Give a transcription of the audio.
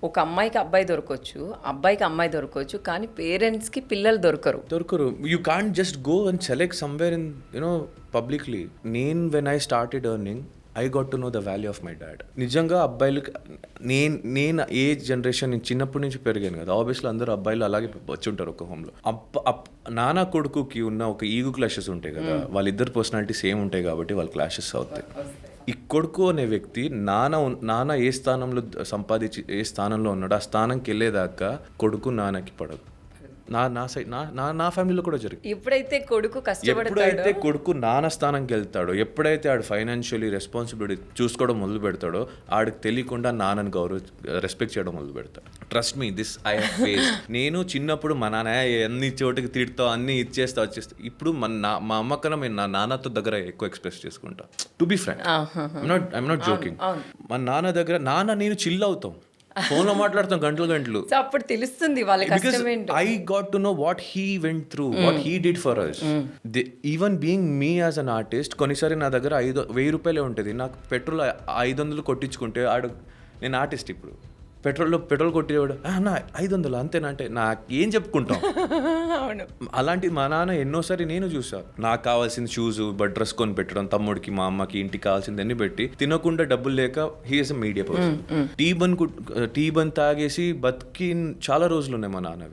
ఒక అమ్మాయికి అబ్బాయి దొరకవచ్చు, అబ్బాయికి అమ్మాయి దొరకవచ్చు, కానీ పేరెంట్స్కి పిల్లలు దొరకరు. You can't just go and select somewhere in publicly. When I started earning I got to know the value of my dad. నిజంగా అబ్బాయిలకి నేను ఏ జనరేషన్, నేను చిన్నప్పటి నుంచి పెరిగాను కదా, ఆబ్వియస్లీ అందరూ అబ్బాయిలు అలాగే వచ్చి ఉంటారు ఒక హోమ్లో. నాన్న కొడుకుకి ఉన్న ఒక ఈగో క్లాషెస్ ఉంటాయి కదా, వాళ్ళిద్దరు పర్సనాలిటీ సేమ్ ఉంటాయి కాబట్టి వాళ్ళ క్లాషెస్ అవుతాయి. ఈ కొడుకు అనే వ్యక్తి నాన్న ఏ స్థానంలో సంపాదించి ఏ స్థానంలో ఉన్నాడో ఆ స్థానంకి వెళ్ళేదాకా కొడుకు నాన్నకి పడదు. నా ఫ్యామిలీలో కూడా జరిగింది. ఎప్పుడైతే కొడుకు ఎప్పుడైతే కొడుకు నాన్న స్థానంకి వెళ్తాడో, ఎప్పుడైతే ఆడు ఫైనాన్షియలీ రెస్పాన్సిబిలిటీ చూసుకోవడం మొదలు పెడతాడో, ఆడికి తెలియకుండా నాన్నని రెస్పెక్ట్ చేయడం మొదలు పెడతాడు. Trust me, this I have face. నేను చిన్నప్పుడు మా నాన్న అన్ని చోటుకి తిడతావు, అన్ని ఇచ్చేస్తా వచ్చేస్తా. ఇప్పుడు మా అమ్మ కన్నా నేను నా నాన్నతో దగ్గర ఎక్కువ ఎక్స్ప్రెస్ చేసుకుంటా. To be frank, I'm not joking. మా నాన్న దగ్గర నేను చిల్ అవుతాం, ఫోన్ లో మాట్లాడతాం గంటలు. సో అప్పుడు తెలుస్తుంది వాళ్ళ కష్టం ఏంటో. I got to know what he went through, what he did for us. Even being me as an artist, కొన్నిసారి నా దగ్గర 1000 రూపాయలే ఉంటుంది, నాకు పెట్రోల్ 500 కొట్టించుకుంటే నేను ఆర్టిస్ట్. ఇప్పుడు పెట్రోల్ కొట్టేవాడు అన్న 500 అంతేనా అంటే నాకు ఏం చెప్పుకుంటాం. అలాంటి మా నాన్న ఎన్నోసారి నేను చూసా. నాకు కావాల్సిన షూస్ డ్రెస్ కొని పెట్టడం, తమ్ముడికి మా అమ్మకి ఇంటికి కావాల్సింది అన్ని పెట్టి, తినకుండా డబ్బులు లేక he is a media person. Tea bun తాగేసి బతికి చాలా రోజులు ఉన్నాయి మా నాన్నవి.